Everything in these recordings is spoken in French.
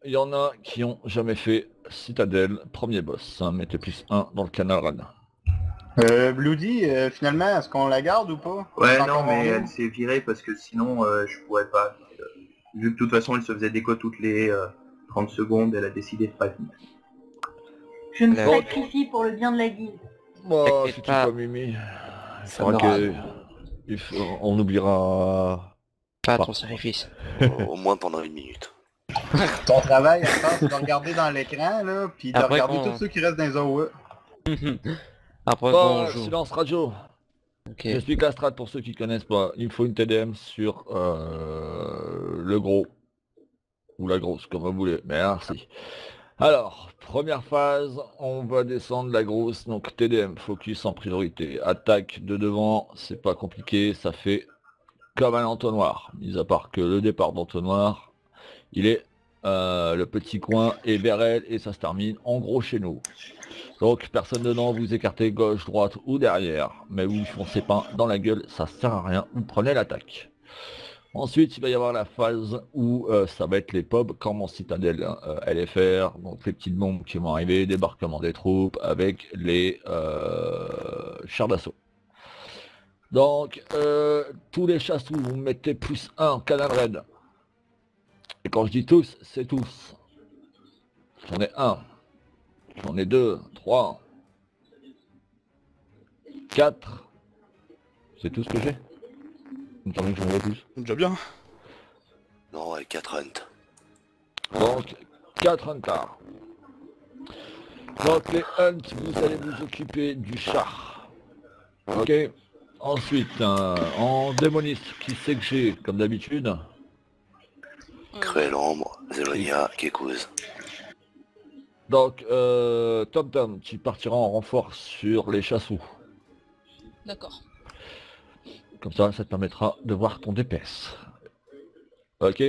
il y en a qui ont jamais fait Citadel, premier boss, hein, mettez plus un dans le canal Run. Bloody, finalement, est-ce qu'on la garde ou pas? On est Ouais, non, encore en mais ligne? elle s'est virée parce que sinon, je pourrais pas. Vu que de toute façon, elle se faisait déco toutes les 30 secondes, elle a décidé de pas venir. Je me Le- sacrifie pour le bien de la guilde. Moi, T'inquiète si tu pas, pas Mimi, il ça faudra n'aura que... On oubliera... pas Pas. ton sacrifice. Au moins pendant 1 minute. Ton travail, encore, c'est de regarder dans l'écran, là, puis de Après regarder qu'on- tous ceux qui restent dans les OE. Après qu'on Bon, joue. silence radio. Ok. J'explique la strat pour ceux qui connaissent pas. Il faut une TDM sur le gros. Ou la grosse, comme vous voulez. Merci. Alors, première phase, on va descendre la grosse, donc TDM, focus en priorité. Attaque de devant, c'est pas compliqué, ça fait comme un entonnoir. Mis à part que le départ d'entonnoir, il est le petit coin et vers elle, et ça se termine en gros chez nous. Donc personne dedans, vous écartez gauche, droite ou derrière, mais vous foncez pas dans la gueule, ça sert à rien, vous prenez l'attaque. Ensuite, il va y avoir la phase où ça va être les pubs comme en citadelle, hein, LFR, donc les petites bombes qui vont arriver, débarquement des troupes avec les chars d'assaut. Donc, tous les chassous, vous mettez plus 1 canal raid. Et quand je dis tous, c'est tous. J'en ai 1, j'en ai 2, 3, 4. C'est tout ce que j'ai. Il me semble que j'en ai plus. Déjà bien. Non, ouais, 4 hunt. Donc, 4 hunters. Donc les hunts, vous allez vous occuper du char. Ok. Ensuite, en démoniste, qui c'est que j'ai, comme d'habitude. Cruel Ombre, Zelonia, Kekuz. Donc, Tom Tom, tu partiras en renfort sur les chassous. D'accord. Comme ça te permettra de voir ton DPS. Ok.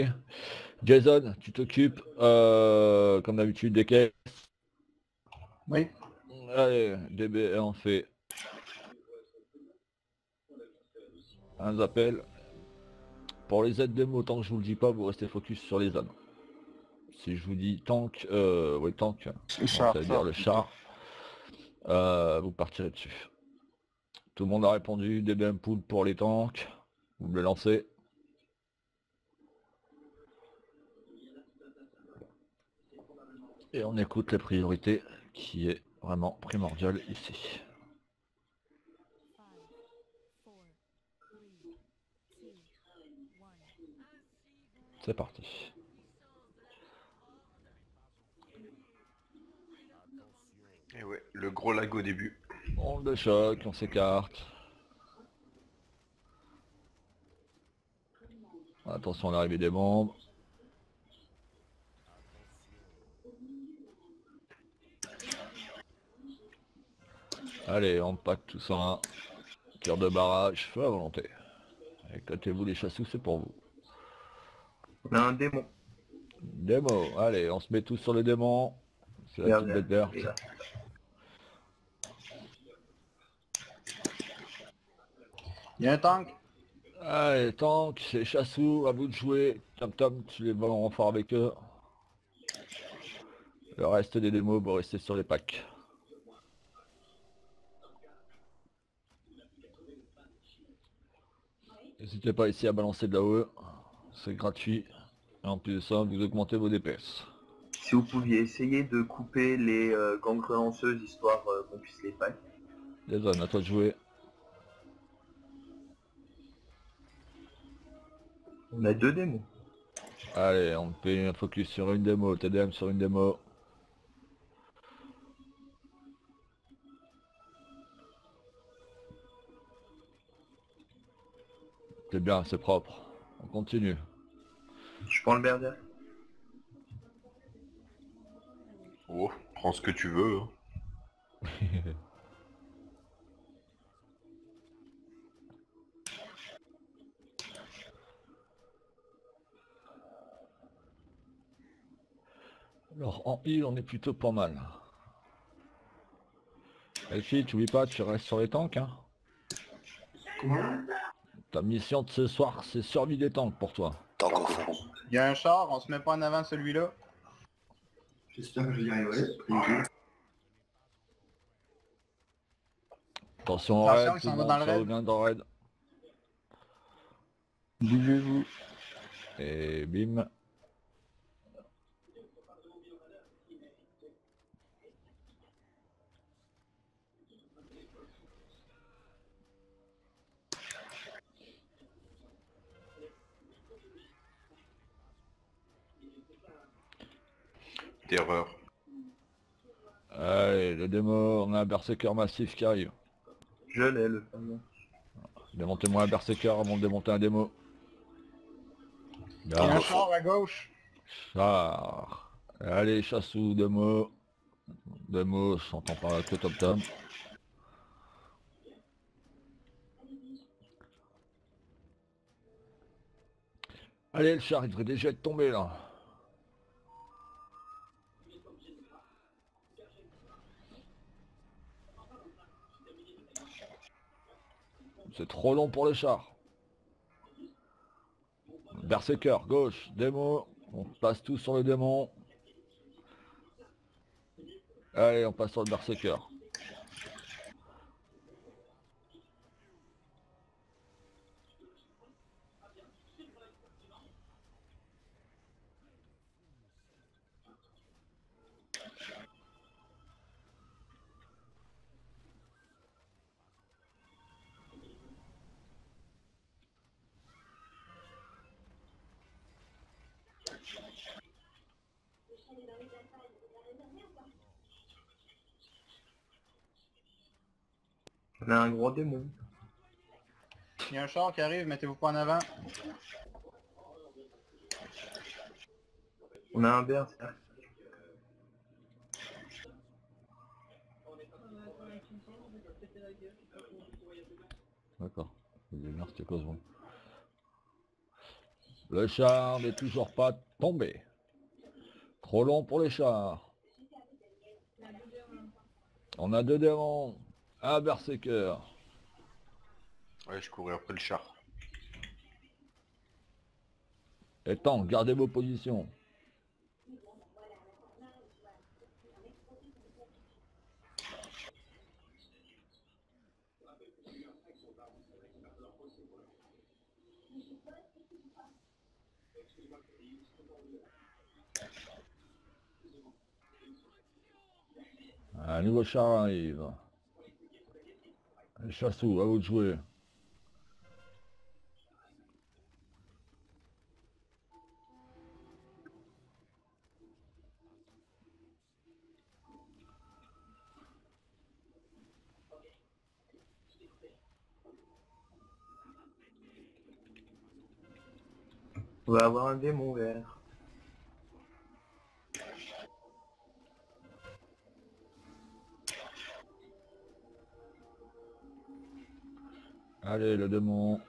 Jason, tu t'occupes, comme d'habitude, des caisses. Oui. Allez, DB, on fait un appel. Pour les aides démo, tant que je vous le dis pas, vous restez focus sur les ânes. Si je vous dis tank, oui tank, c'est-à-dire le char, vous partirez dessus. Tout le monde a répondu, DBM pool pour les tanks, vous me le lancez. Et on écoute les priorités, qui est vraiment primordial ici. C'est parti. Et ouais, le gros lag au début. Onde de choc, on s'écarte. Attention à l'arrivée des bombes. Allez, on pack tout ça. Cœur de barrage, feu à volonté. Éclatez-vous les chassous, c'est pour vous. On a un démon. Démo, allez, on se met tous sur le démon. C'est la petite bête verte. Et là. Il y a un tank. Allez, tank, c'est chassous, à vous de jouer. Tom Tom, tu les vas en renfort avec eux. Le reste des démos, vous restez sur les packs. N'hésitez pas ici à balancer de la OE, c'est gratuit. Et en plus de ça, vous augmentez vos DPS. Si vous pouviez essayer de couper les gangs relanceuses histoire qu'on puisse les pack. Jason, à toi de jouer. On a 2 démons. Allez, on fait un focus sur une démo, TDM sur une démo. C'est bien, c'est propre. On continue. Je prends le berserk. Oh, prends ce que tu veux. Hein. Alors en heal, on est plutôt pas mal. Elfie, tu oublies pas, tu restes sur les tanks, hein. Ta mission de ce soir, c'est survie des tanks pour toi. Tank au fond. Il y a un char, on se met pas en avant celui-là. J'espère que je vais y arriver. Attention au Attention, raid, il tout s'en le va monde dans le ça raid. revient dans le raid. Bougez-vous. Et bim. Terreur. Allez, le démo, on a un berserker massif qui arrive. Je l'ai, le fameux. Démontez-moi un berserker avant de démonter un démo. Il y a un Bien. char à gauche. Char. Allez, chassou, démo. Démo, je s'entend pas que top tom. Allez, le char, il devrait déjà être tombé là. C'est trop long pour le char. Berserker, gauche, démo. On passe tout sur le démon. Allez, on passe sur le berserker. On a un gros démon. Il y a un char qui arrive, mettez-vous pas en avant. On a un berserk. D'accord. C'était quoi ce bruit? Le char n'est toujours pas tombé. Trop long pour les chars. On a deux démons. Un berserker. Ouais, je courais après le char. Et tant, gardez vos positions. Un nouveau char arrive. Chassou, à vous de jouer. On va avoir un démon vert. Allez, le démon.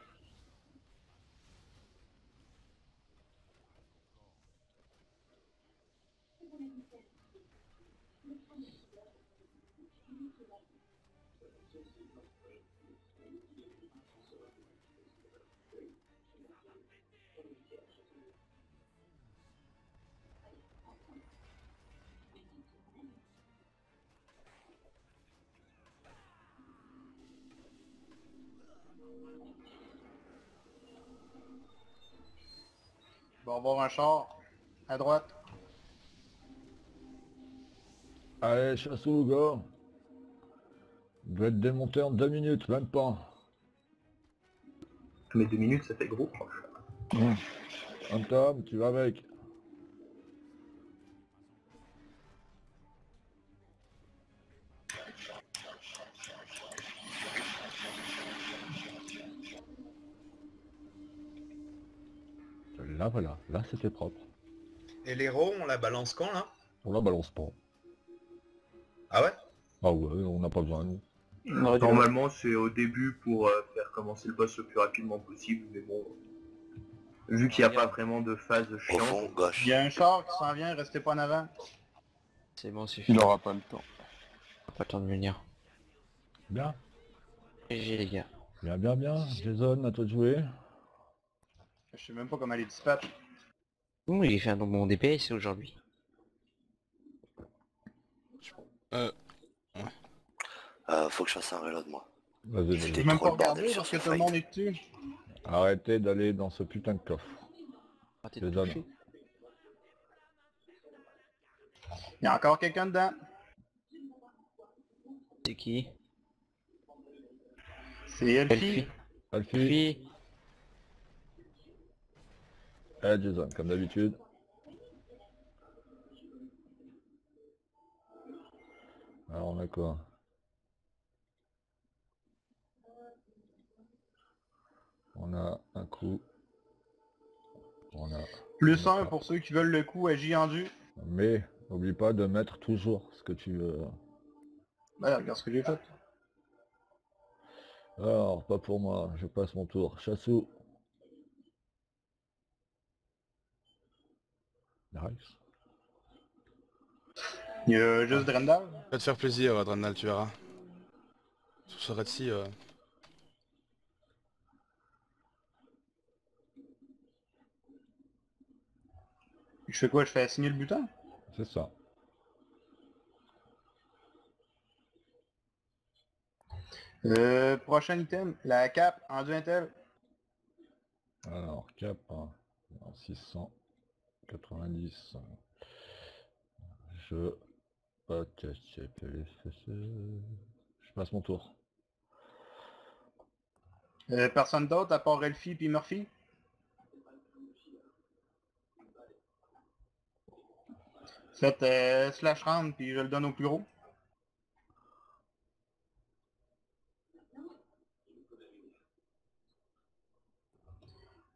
Il va y avoir un char à droite. Allez, chassou, go. Il va être démonté en 2 minutes, même pas. Mais 2 minutes, ça fait gros. Tom, tu vas avec. Là, voilà. Là, c'était propre. Et l'héros, on la balance quand là? On la balance pas. Ah ouais? Ah ouais, on n'a pas besoin, nous. Normalement, c'est au début pour faire commencer le boss le plus rapidement possible, mais bon... Vu qu'il n'y a pas vraiment de phase Au chiante, fond, gauche. Il y a un char qui s'en vient, restez pas en avant. C'est bon, suffit. Il aura pas le temps. Pas le temps de venir. Bien. GG les gars. Bien, bien, bien. Jason, à toi de jouer. Je sais même pas comment aller dispatch. Ouh, il fait un bon DPS aujourd'hui. Faut que je fasse un reload, moi. Vas-y, C'était vas-y. J'ai même trop pas le bordel regardé sur parce ce que tout le fight. monde est dessus. Arrêtez d'aller dans ce putain de coffre. Arrêtez de Les hommes. toucher. Il y a encore quelqu'un dedans. C'est qui? C'est Elfie. Alfie, Puis, Jason, comme d'habitude. Alors on a quoi? On a un coup. On a... Plus on a 1 pas. pour ceux qui veulent le coup agit en dû. Mais n'oublie pas de mettre toujours ce que tu veux. Ben, regarde ce que j'ai fait. Alors, pas pour moi, je passe mon tour. Chassou. Nice. Il y a juste Drendal. Va te faire plaisir, Drannal, tu verras. Sur ce raid-ci, Je fais quoi? Je fais assigner le butin? C'est ça. Prochain item, la cape en intel. Alors, cap, hein, en 690. Je... Ok, je passe mon tour. Personne d'autre à part Elfie puis Murphy? Faites slash round puis je le donne au plus gros.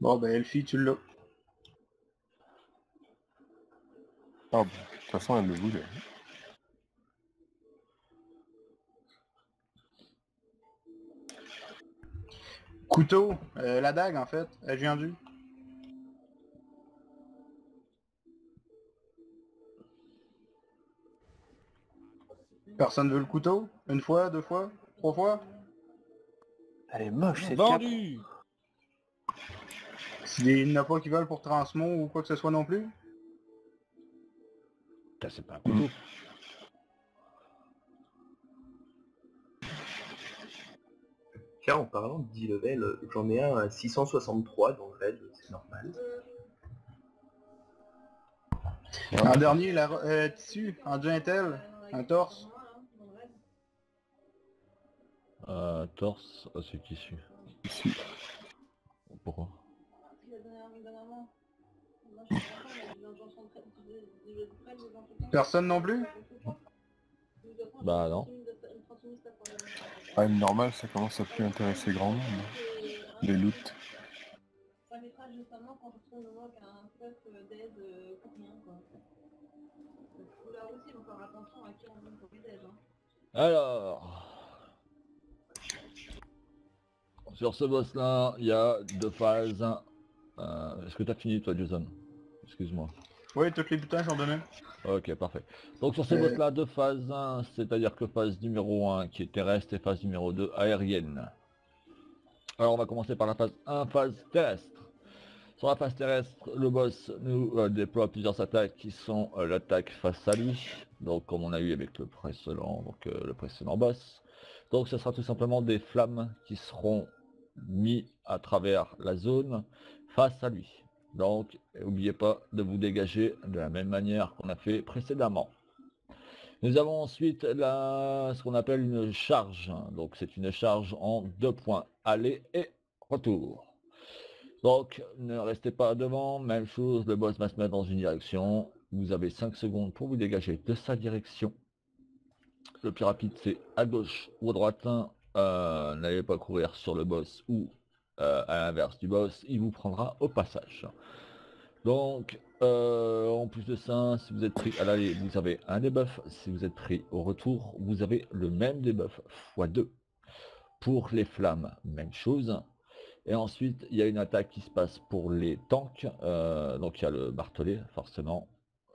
Bon ben Elfie, tu l'as. Ah bon, de toute façon, elle le voulait. Couteau, la dague en fait, agit en dû. Personne veut le couteau? Une fois, deux fois, trois fois? elle est moche cette cape. Vendu. S'il n'y en a pas qui veulent pour Transmon ou quoi que ce soit non plus? Putain, c'est pas un couteau. Tiens, en parlant de 10 level, j'en ai un à 663 dans le raid, c'est normal. En dernier, la tissu, en dû intel, un torse. Torse, ah, c'est tissu. Pourquoi? Personne non plus? Bah non. Ah, normal, ça commence à plus intéresser grand monde. Les loots. Ça mettra justement quand je retrouve le mock un peuple d'aide combien quoi. Faut là aussi, faut faire attention à qui on donne pour les aides. Hein. Alors... Sur ce boss là, il y a deux phases. Est-ce que tu as fini toi Jason? Excuse-moi. Oui, toutes les butins j'en donnais. Ok, parfait. Donc sur ces boss là, deux phases, c'est-à-dire que phase numéro 1 qui est terrestre et phase numéro 2 aérienne. Alors on va commencer par la phase 1, phase terrestre. Sur la phase terrestre, le boss nous déploie plusieurs attaques qui sont l'attaque face à lui, donc comme on a eu avec le précédent, le précédent boss. Donc ce sera tout simplement des flammes qui seront mis à travers la zone face à lui. Donc n'oubliez pas de vous dégager de la même manière qu'on a fait précédemment. Nous avons ensuite ce qu'on appelle une charge. Donc c'est une charge en 2 points, aller et retour. Donc ne restez pas devant, même chose, le boss va se mettre dans une direction. Vous avez 5 secondes pour vous dégager de sa direction. Le plus rapide c'est à gauche ou à droite. N'allez pas courir sur le boss ou à l'inverse du boss, il vous prendra au passage. Donc en plus de ça, si vous êtes pris à l'aller, vous avez un debuff. Si vous êtes pris au retour, vous avez le même debuff x2. Pour les flammes, même chose. Et ensuite, il y a une attaque qui se passe pour les tanks. Donc il y a le martelet, forcément.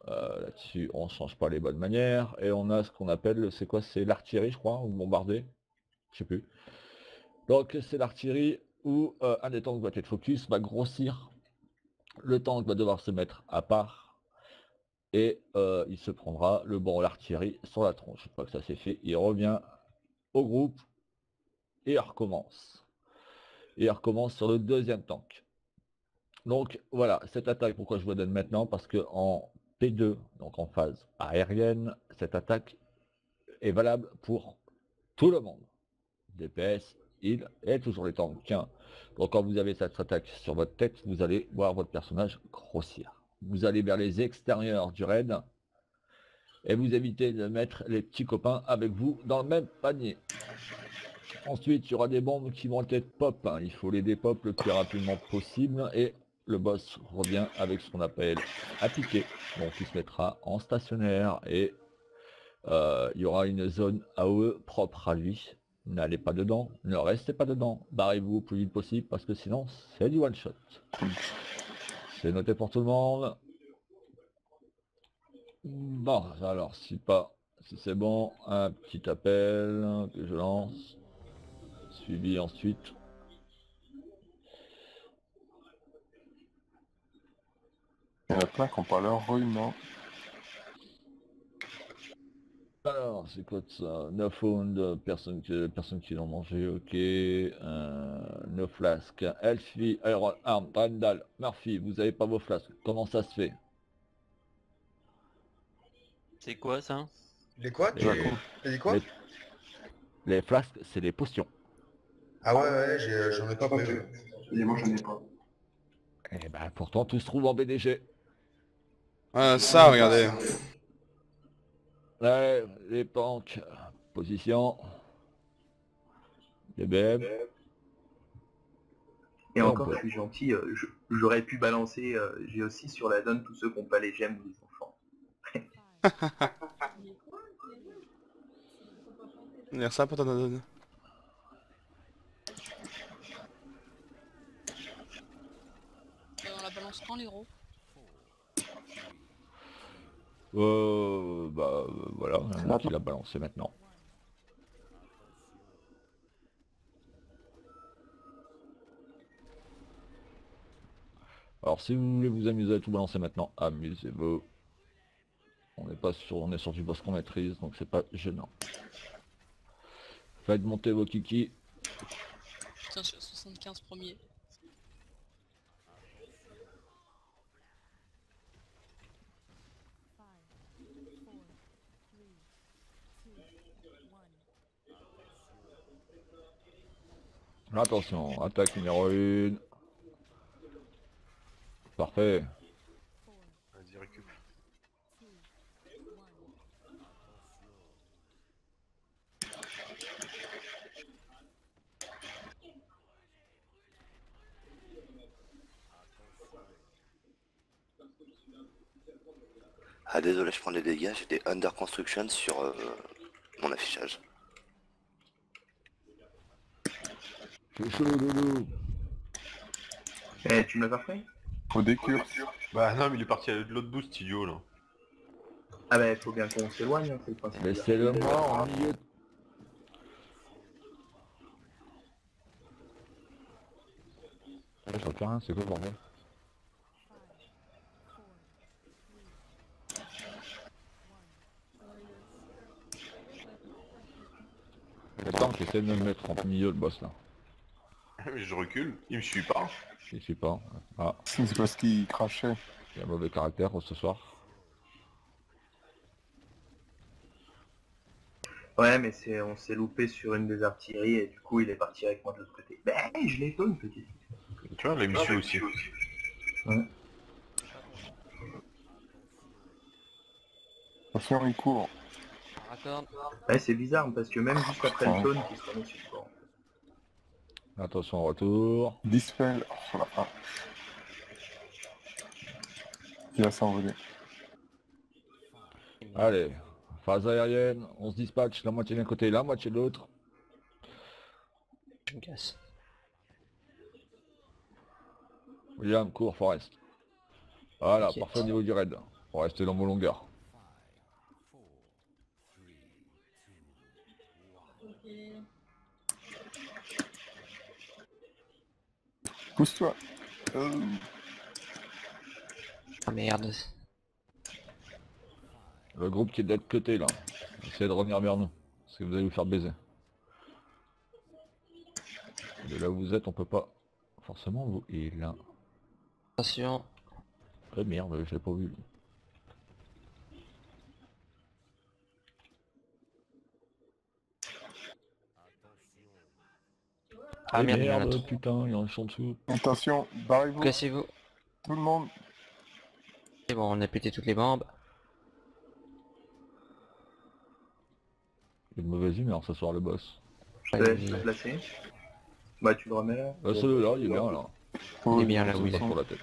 Là-dessus, on ne change pas les bonnes manières. Et on a ce qu'on appelle, c'est quoi? C'est l'artillerie, je crois, ou bombarder. Je sais plus. Donc c'est l'artillerie où un des tanks va être focus, va grossir. Le tank va devoir se mettre à part. et il se prendra le bon l'artillerie sur la tronche. Une fois que ça c'est fait, il revient au groupe et il recommence. Et il recommence sur le deuxième tank. Donc voilà, cette attaque, pourquoi je vous la donne maintenant? Parce que en P2, donc en phase aérienne, cette attaque est valable pour tout le monde. DPS, heal et toujours les tanks. Tiens, donc quand vous avez cette attaque sur votre tête, vous allez voir votre personnage grossir. Vous allez vers les extérieurs du raid et vous évitez de mettre les petits copains avec vous dans le même panier. Ensuite, il y aura des bombes qui vont être pop. Hein. Il faut les dépop le plus rapidement possible et le boss revient avec ce qu'on appelle appliqué. Donc il se mettra en stationnaire et il y aura une zone AOE propre à lui. N'allez pas dedans, ne restez pas dedans. Barrez-vous le plus vite possible parce que sinon c'est du one shot. C'est noté pour tout le monde. Bon, alors si c'est bon, un petit appel que je lance. Suivi ensuite. Il y en a plein qui ont pas leur rhume, non? Alors, c'est quoi ça? No found, personne qui l'ont mangé, ok. No flask. Elfie, Iron Arm, Randall, Murphy, vous avez pas vos flasques. Comment ça se fait? C'est quoi ça? Les quoi? T'as dit quoi? Les flasques, c'est les potions. Ah ouais, j'en ai pas prévu. Et moi, j'en ai pas. Eh ben, pourtant, tout se trouve en BDG. Ça, regardez. Ouais, les tanks, position. Les BM. Et encore, je suis gentil, j'aurais pu balancer, j'ai aussi sur la donne tous ceux qui n'ont pas les gemmes ou les enfants. Merci pour ta donne. On la balance quand, l'héros? Voilà, il l'a balancé maintenant. Alors si vous voulez vous amuser à tout balancer maintenant, amusez-vous. On est sur du boss qu'on maîtrise, donc c'est pas gênant. Faites monter vos kikis. Putain, je suis à 75 premiers. Attention, attaque numéro 1. Parfait. Vas-y, récup. Ah désolé, je prends des dégâts, j'étais under construction sur mon affichage. Eh, tu me l'as pas fait? Au décure. Bah non, mais il est parti à l'autre boost, idiot, là. Ah bah, il faut bien qu'on s'éloigne, hein, c'est le principe. Laissez-le moi en milieu. Je vois plus rien, c'est quoi le bordel? Attends, j'essaie de me mettre en milieu le boss là. Mais je recule, il me suit pas. Je sais pas. Ah, C'est parce qu'il crachait. il y a un mauvais caractère ce soir. Ouais, mais on s'est loupé sur une des artilleries et du coup il est parti avec moi de l'autre côté. Ben, je l'ai une petite. Tu vois, il me suit aussi. Ouais. Attention, il court. Ouais, c'est bizarre parce que même juste après le taunt, il se remet sur toi. Attention au retour. Dispel. Oh la vache. Il va s'envoler. Allez, phase aérienne, on se dispatche, la moitié d'un côté, la moitié de l'autre. Je me casse. William, cours, Forest. Voilà, Ok. parfait au niveau du raid. Faut rester dans vos longueurs. Pousse-toi. Ah merde. Le groupe qui est de l'autre côté là. Essayez de revenir vers nous. Parce que vous allez vous faire baiser. De là où vous êtes, on peut pas forcément vous heal. Attention. Ah merde, je l'ai pas vu. Ah merde, il y en a merde, trop. putain, il y en a en dessous. Attention, barrez-vous. Cassez-vous. Tout le monde. C'est bon, on a pété toutes les bombes. Il y a de mauvaise humeur ce soir le boss. Je te laisse le placer. Bah tu le remets là. Celui-là, il est bien là. Il est bien là où C'est il pas est. pour la tête.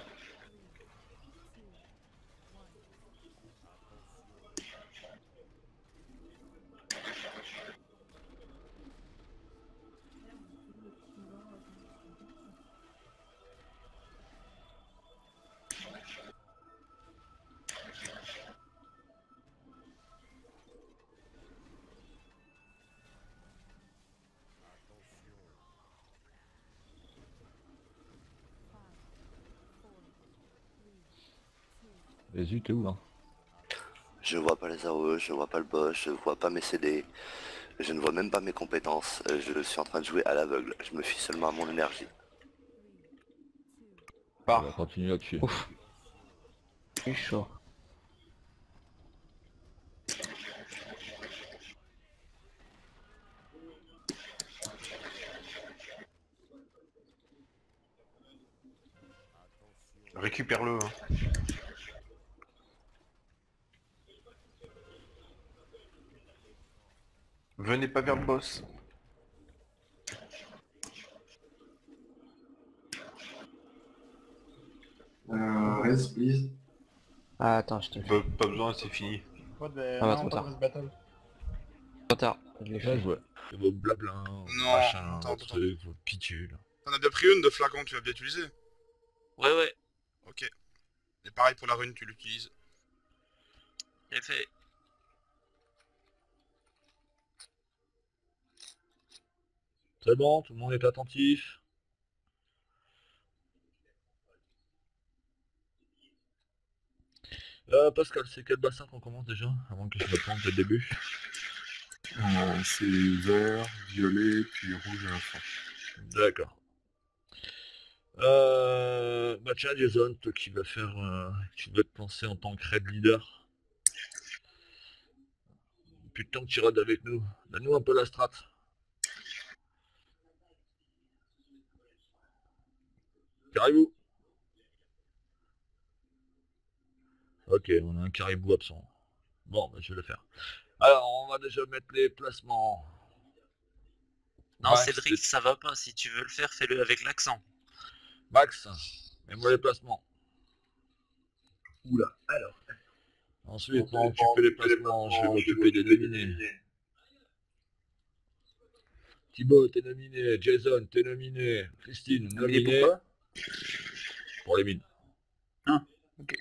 Vas-y, t'es où là? Je vois pas les AOE, je vois pas le boss, je vois pas mes CD, je ne vois même pas mes compétences, je suis en train de jouer à l'aveugle, je me fie seulement à mon énergie. On va continuer là-dessus. Ouf. Je suis chaud. Récupère-le. Hein. Venez pas vers le boss. Reste, please. Ah attends, je te le fais. Pas besoin, c'est fini. Pas de... Ah bah, non, trop pas tard. de rest battle. Trop tard. Je l'ai Bien fait. joué. Et vos blabla, Non, machin, attends, votre truc, votre pitule. T'en as bien pris une de flacon, tu vas bien utiliser. Ouais, ouais, Ok. Et pareil pour la rune, tu l'utilises. bien fait. C'est bon, tout le monde est attentif. Pascal, c'est quel bassin qu'on commence déjà? Avant que je me plante dès le début. C'est vert, violet, puis rouge à la fin. D'accord. Bah tiens Jason, toi qui vas faire, tu vas te lancer en tant que raid leader. Putain que tu raides avec nous. Donne-nous un peu la strat. Caribou. Ok, on a un caribou absent. Bon, bah, je vais le faire. Alors, on va déjà mettre les placements. Non, Max, Cédric, ça va pas. Si tu veux le faire, fais-le avec l'accent. Max, mets-moi les placements. Oula, alors. Ensuite, pendant que tu fais les placements, je vais m'occuper des nominés. Thibaut, t'es nominé. Jason, t'es nominé. Christine, nominée. pourquoi? Pour les mines. Ah, ok.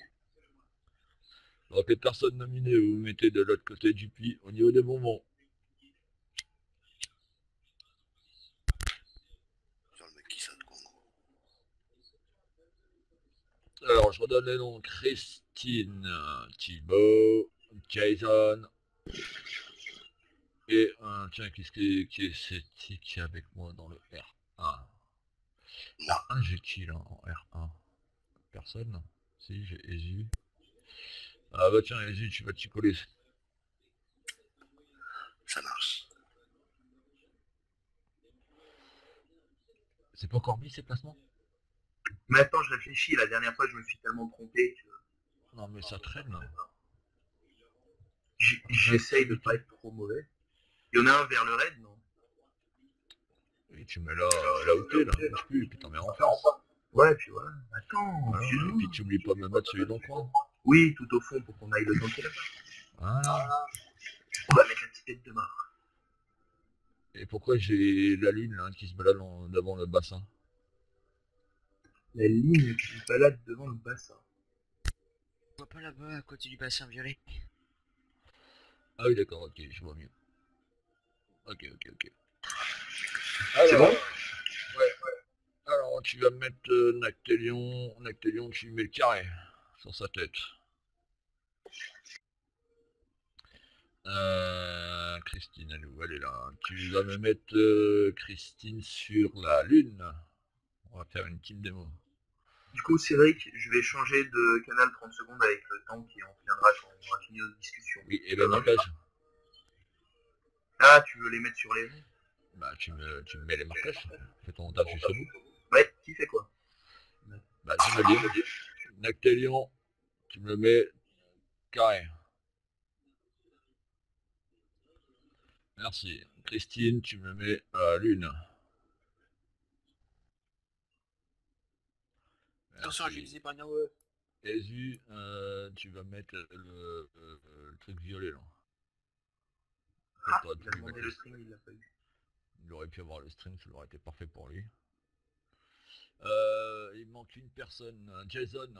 Donc les personnes nominées, vous vous mettez de l'autre côté du puits, au niveau des bonbons. Alors, je redonne les noms. Christine, Thibaut, Jason. Et, tiens, qu'est-ce qui est c'est qui est avec moi dans le R1? R1, j'ai qui là en R1? Personne? Si, j'ai Ezu. Ah bah tiens, Ezu, tu vas t'y coller. Ça marche. C'est pas encore mis ces placements? Mais attends, je réfléchis, la dernière fois je me suis tellement trompé que... Non mais ça traîne là. J'essaye de pas être trop mauvais. Il y en a un vers le raid, non? Et tu mets là où t'es, là, bouge plus, puis t'en mets en face. Ouais, puis voilà. Attends, Voilà, et puis tu oublies pas de me mettre celui dans le coin. oui, tout au fond pour qu'on aille le tanker là-bas. Voilà. On va mettre la petite tête de mort. Et pourquoi j'ai la ligne là qui se balade devant le bassin? La ligne qui se balade devant le bassin. Je vois pas là-bas à côté du bassin violet. Ah oui d'accord, ok, je vois mieux. Ok. C'est bon? Ouais. Alors tu vas mettre Nactélion. Nactélion, tu mets le carré sur sa tête. Christine, elle est où? Elle est là. Tu vas me mettre Christine sur la lune. On va faire une team démo. Du coup, Cédric, je vais changer de canal 30 secondes avec le temps qui en viendra quand on aura fini notre discussion. Oui, et le marquage. Ah, tu veux les mettre sur les runes? Bah, tu me mets les marquages. Fais ton taf jusqu'au bout. Ouais, qui fait quoi? Bah, tu me dis. Nactélion, tu me le mets carré. Merci. Christine, tu me le mets lune. Attention, je vais viser par une AOE. Ezu, tu vas mettre le truc violet là. Ah, il a demandé le string, il l'a pas eu. Il aurait pu avoir le string, ça aurait été parfait pour lui. Il manque une personne, Jason.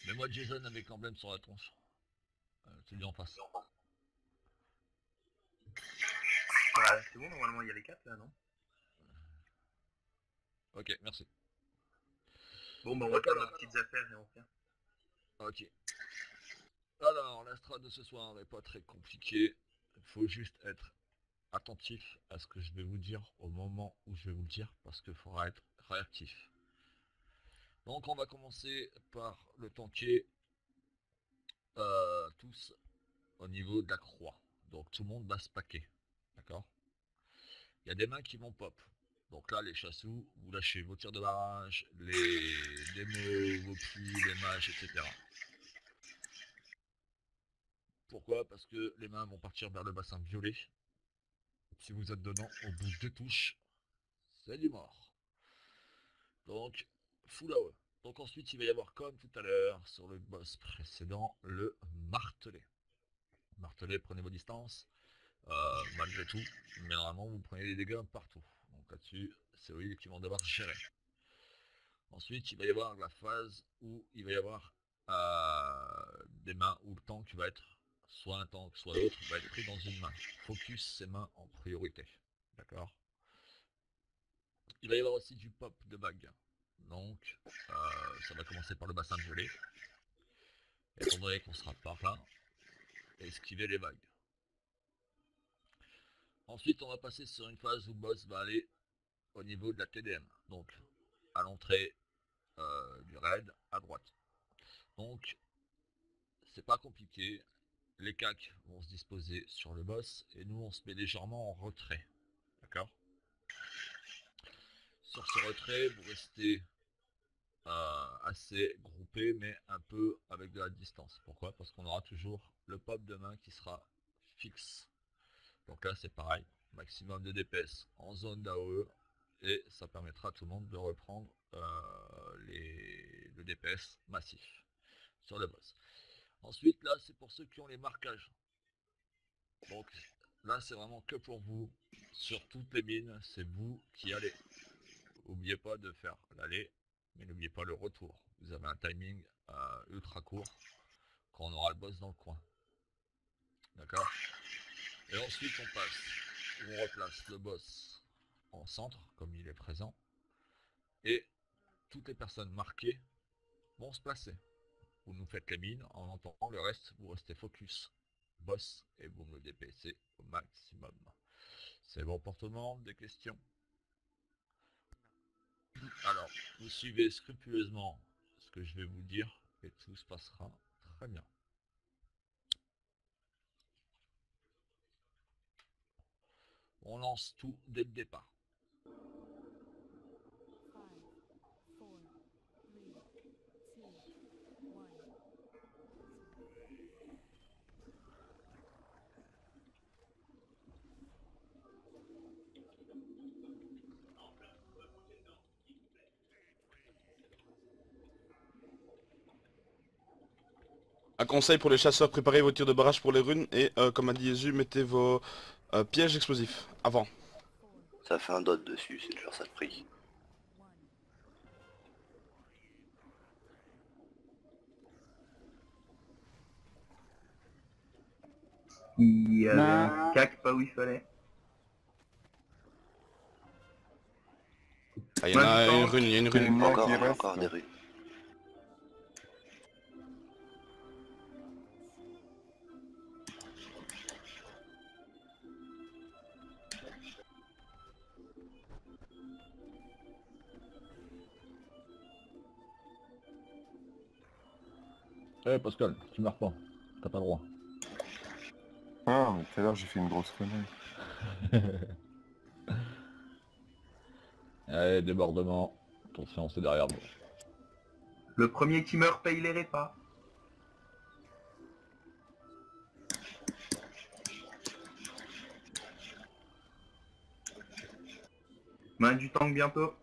Mets-moi Jason avec l'emblème sur la tronche. Celui en face. Voilà, c'est bon, normalement il y a les 4 là, non? Ok, merci. Bon, bah on va faire nos petites affaires et on revient. Ok. Alors, la strat de ce soir n'est pas très compliquée. Il faut juste être attentif à ce que je vais vous dire au moment où je vais vous le dire, parce qu'il faudra être réactif. Donc on va commencer par le tanker tous au niveau de la croix. Donc tout le monde va se paquer. D'accord? Il y a des mains qui vont pop. Donc là, les chassous, vous lâchez vos tirs de barrage, les démos, vos puits, les mages, etc. Pourquoi? Parce que les mains vont partir vers le bassin violet. Si vous êtes dedans, au bout de 2 touches, c'est du mort. Donc, full AOE. Donc ensuite, il va y avoir, comme tout à l'heure, sur le boss précédent, le martelet. Martelet, prenez vos distances, malgré tout, mais normalement, vous prenez des dégâts partout. Donc là-dessus, c'est eux qui vont devoir gérer. Ensuite, il va y avoir la phase où il va y avoir des mains où le tank va être, soit un tank, soit l'autre, va être pris dans une main. Focus ces mains en priorité. D'accord? Il va y avoir aussi du pop de bague. Donc, ça va commencer par le bassin violet. Étant donné qu'on sera par là, esquiver les vagues. Ensuite, on va passer sur une phase où le boss va aller au niveau de la TDM. Donc, à l'entrée du raid, à droite. Donc, c'est pas compliqué. Les cacs vont se disposer sur le boss et nous, on se met légèrement en retrait. D'accord? Sur ce retrait, vous restez assez groupé, mais un peu avec de la distance. Pourquoi? Parce qu'on aura toujours le pop de main qui sera fixe. Donc là, c'est pareil. Maximum de DPS en zone d'AOE. Et ça permettra à tout le monde de reprendre le DPS massif sur le boss. Ensuite, là, c'est pour ceux qui ont les marquages. Donc là, c'est vraiment que pour vous. Sur toutes les mines, c'est vous qui allez. N'oubliez pas de faire l'aller, mais n'oubliez pas le retour. Vous avez un timing ultra court quand on aura le boss dans le coin. D'accord? Et ensuite, on replace le boss en centre, comme il est présent. Et toutes les personnes marquées vont se placer. Vous nous faites les mines, en entendant le reste, vous restez focus boss et vous me le DPC au maximum. C'est bon pour tout le monde? Des questions? Alors, vous suivez scrupuleusement ce que je vais vous dire et tout se passera très bien. On lance tout dès le départ. Un conseil pour les chasseurs, préparez vos tirs de barrage pour les runes et comme a dit Jésus, mettez vos pièges explosifs avant. Ça fait un dot dessus, c'est toujours ça de prix. Il y avait un cac pas où il fallait. Ah, il y en a une rune, il y a une rune. Encore des runes. Eh Pascal, tu meurs pas. T'as pas le droit. Ah, mais tout à l'heure j'ai fait une grosse connerie. Allez, débordement. Attention, c'est derrière nous. Le premier qui meurt paye les repas. Main du tank bientôt.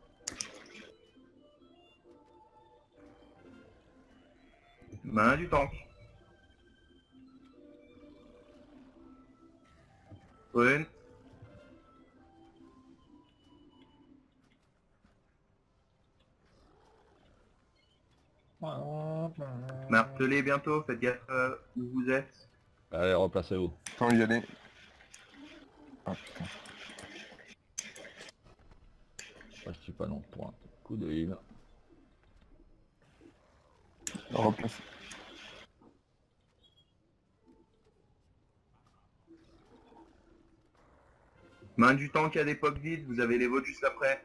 Main du tank. Rune. Martelez bientôt, faites gaffe où vous êtes. Allez, replacez-vous. Quand y aller. Ah putain. Je suis pas non pour un coup de heal. Replace. Main du tank à l'époque vide, vous avez les votes juste après.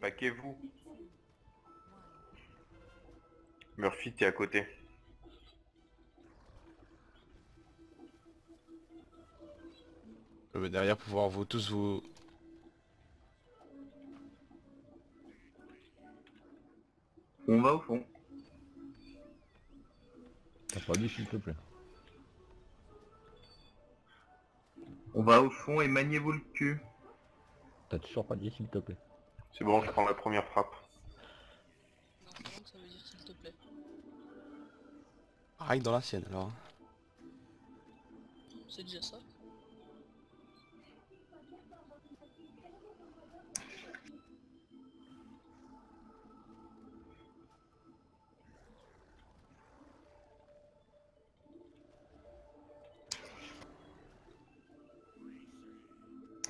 Paquez-vous. Murphy, t'es à côté. Derrière, pouvoir vous tous vous... On va au fond. T'as pas dit s'il te plaît. On va au fond et maniez-vous le cul. T'as toujours pas dit s'il te plaît. C'est bon, je prends la première frappe. Non, ça veut dire s'il te plaît. Aïe dans la sienne alors. C'est déjà ça.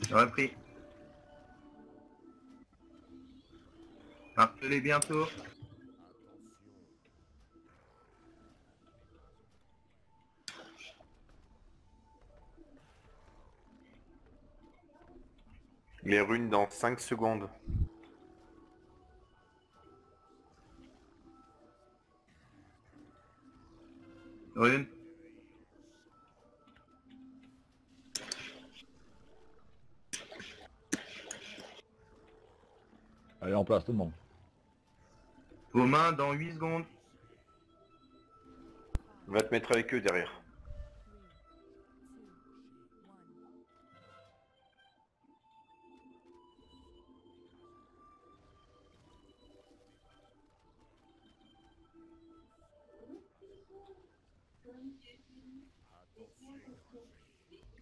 J'aurais pris. Martelez bientôt. Les runes dans 5 secondes. Rune. Allez, en place tout le monde. Vos mains dans 8 secondes. Va te mettre avec eux derrière.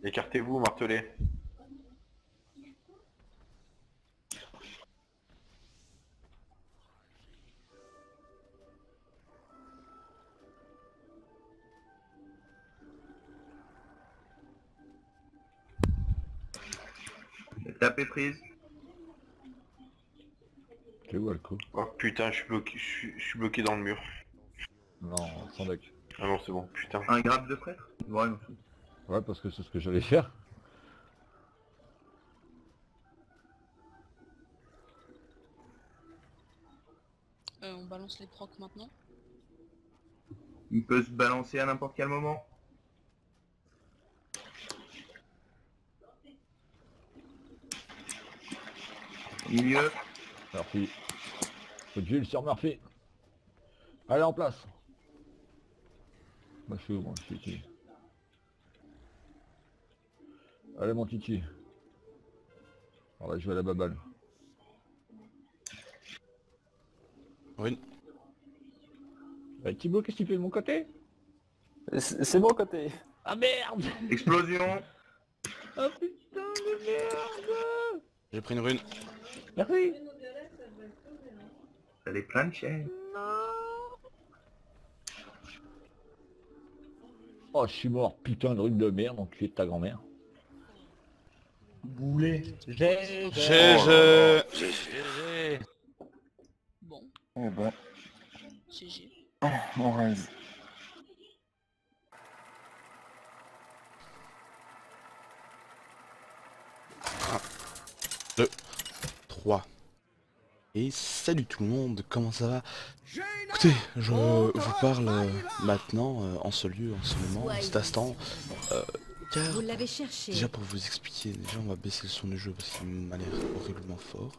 Écartez-vous, martelez. Tapez prise. C'est où le coup? Oh putain, je suis bloqué dans le mur. Non, sans deck. Ah non, c'est bon, putain. Un grab de prêtre. Ouais, non. Ouais, parce que c'est ce que j'allais faire. On balance les procs maintenant. Il peut se balancer à n'importe quel moment. Milieu. Murphy. Faut de Jules sur Murphy. Allez, en place. Moi, je suis où, moi, je suis ici. Allez, mon titi. On va jouer à la baballe. Rune. Thibaut, qu'est-ce que tu fais de mon côté? C'est mon côté. Ah merde! Explosion. Oh putain de merde! J'ai pris une rune. Merci! Elle est plein de chaînes. Oh, je suis mort, putain de rune de merde, enculé de ta grand-mère. Boulet. GG. GG. Bon, Eh ben, GG. on reste. Un, 2, 3. Et salut tout le monde, comment ça va? Écoutez, Écoutez, je vous parle maintenant, en ce lieu, en ce moment, en cet instant, car Vous l'avez cherché. déjà pour vous expliquer, déjà on va baisser le son du jeu parce qu'il m'a l'air horriblement fort.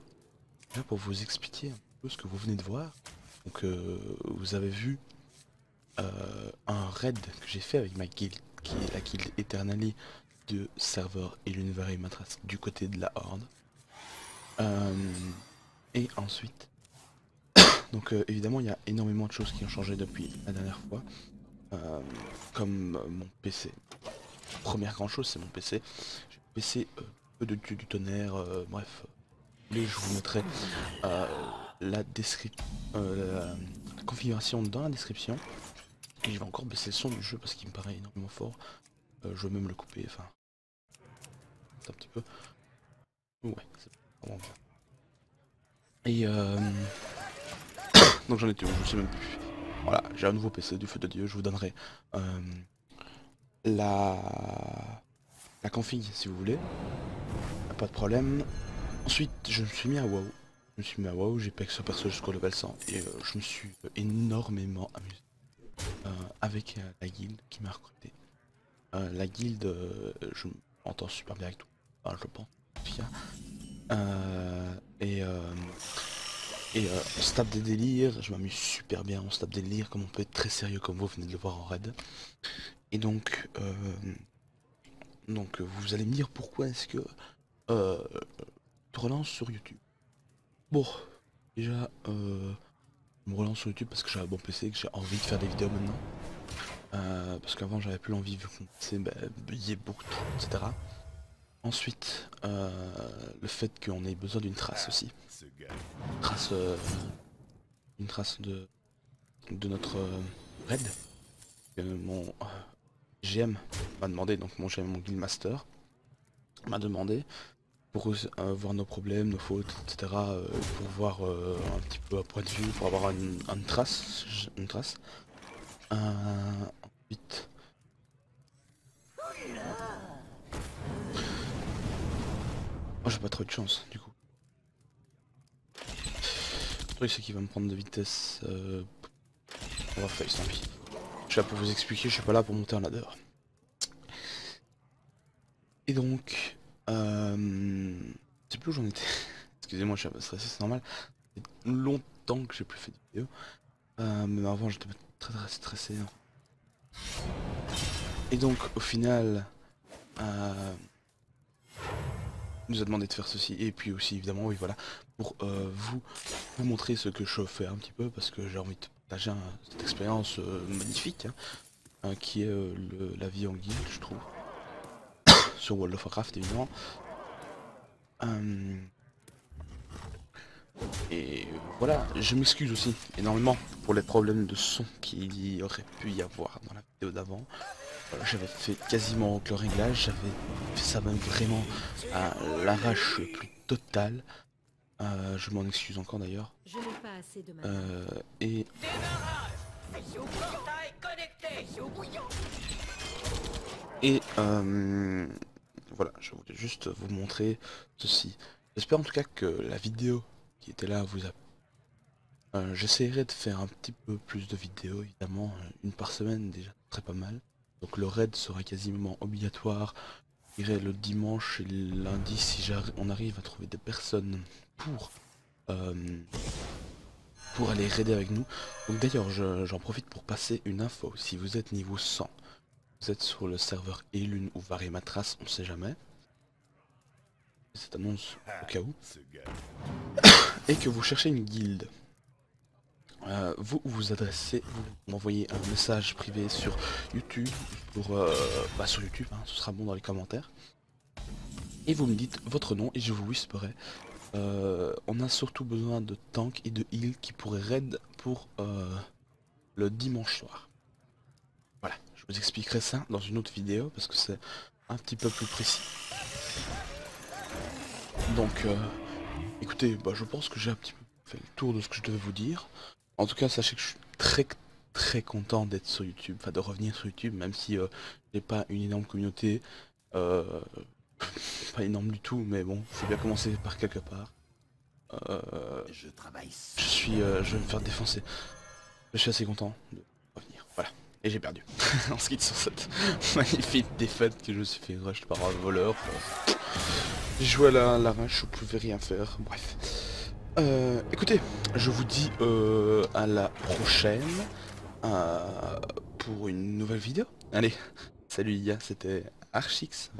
Déjà pour vous expliquer un peu ce que vous venez de voir, donc vous avez vu un raid que j'ai fait avec ma guild, qui est la guild Eternally de serveur et l'univers Matras du côté de la Horde. Et ensuite, donc évidemment il y a énormément de choses qui ont changé depuis la dernière fois, comme mon PC. Première grande chose, c'est mon PC. J'ai un PC peu de dieu du tonnerre, bref. Je vous mettrai la configuration dans la description. Et je vais encore baisser le son du jeu parce qu'il me paraît énormément fort. Je vais même le couper, enfin... un petit peu. Ouais, c'est vraiment bien. Et donc j'en étais où, je sais même plus. Voilà, j'ai un nouveau PC, du feu de Dieu, je vous donnerai la config si vous voulez. Pas de problème. Ensuite, je me suis mis à WoW. J'ai pack ce perso jusqu'au level 100 et je me suis énormément amusé avec la guilde qui m'a recruté. La guilde, je m'entends super bien avec tout, enfin, je pense. On se tape des délires, je m'amuse super bien, on se tape des délires comme on peut être très sérieux comme vous venez de le voir en raid. Et donc vous allez me dire pourquoi est-ce que tu relances sur YouTube. Bon, déjà je me relance sur YouTube parce que j'ai un bon PC, que j'ai envie de faire des vidéos maintenant. Parce qu'avant j'avais plus l'envie vu que mon PC il y a beaucoup de trucs, etc. Ensuite, le fait qu'on ait besoin d'une trace aussi. Une trace de notre raid. Mon GM m'a demandé, donc mon GM, mon guildmaster, m'a demandé pour voir nos problèmes, nos fautes, etc. Pour voir un petit peu à point de vue, pour avoir une trace. Ensuite... Oh, j'ai pas trop de chance du coup. Le truc c'est qu'il va me prendre de vitesse. On va faire, tant pis. Je suis là pour vous expliquer, je suis pas là pour monter un ladder. Et donc, je sais plus où j'en étais. Excusez-moi, je suis un peu stressé, c'est normal. Ça fait longtemps que j'ai plus fait de vidéo. Mais avant j'étais très stressé. Hein. Et donc au final, il nous a demandé de faire ceci, et puis aussi évidemment, oui voilà, pour vous montrer ce que je fais un petit peu, parce que j'ai envie de partager cette expérience magnifique, hein, qui est la vie en guilde, je trouve, sur World of Warcraft évidemment. Et voilà, je m'excuse aussi énormément pour les problèmes de son qu'il y aurait pu y avoir dans la vidéo d'avant. J'avais fait quasiment que le réglage, j'avais fait ça même vraiment à l'arrache le plus total. Je m'en excuse encore d'ailleurs. Et... voilà, je voulais juste vous montrer ceci. J'espère en tout cas que la vidéo qui était là vous a... j'essaierai de faire un petit peu plus de vidéos, évidemment, une par semaine déjà, très pas mal. Donc le raid sera quasiment obligatoire. Je dirais le dimanche et le lundi si on arrive à trouver des personnes pour aller raider avec nous. Donc d'ailleurs j'en profite pour passer une info. Si vous êtes niveau 100, vous êtes sur le serveur Elune ou Varimatras, on ne sait jamais. Cette annonce au cas où. Et que vous cherchez une guilde. Vous vous adressez, vous m'envoyez un message privé sur YouTube, sur YouTube, hein, ce sera bon dans les commentaires. Et vous me dites votre nom et je vous whisperai. On a surtout besoin de tanks et de heal qui pourraient raid pour le dimanche soir. Voilà, je vous expliquerai ça dans une autre vidéo parce que c'est un petit peu plus précis. Donc, écoutez, je pense que j'ai un petit peu fait le tour de ce que je devais vous dire. En tout cas, sachez que je suis très content d'être sur YouTube, enfin de revenir sur YouTube, même si j'ai pas une énorme communauté, pas énorme du tout, mais bon, faut bien commencer par quelque part. Je vais me faire défoncer. Je suis assez content de revenir. Voilà. Et j'ai perdu. Ensuite sur cette magnifique défaite que je me suis fait rush par un voleur. J'ai joué à la rush, je pouvais rien faire. Bref. Écoutez, je vous dis à la prochaine pour une nouvelle vidéo. Allez, salut les gars, c'était Archix.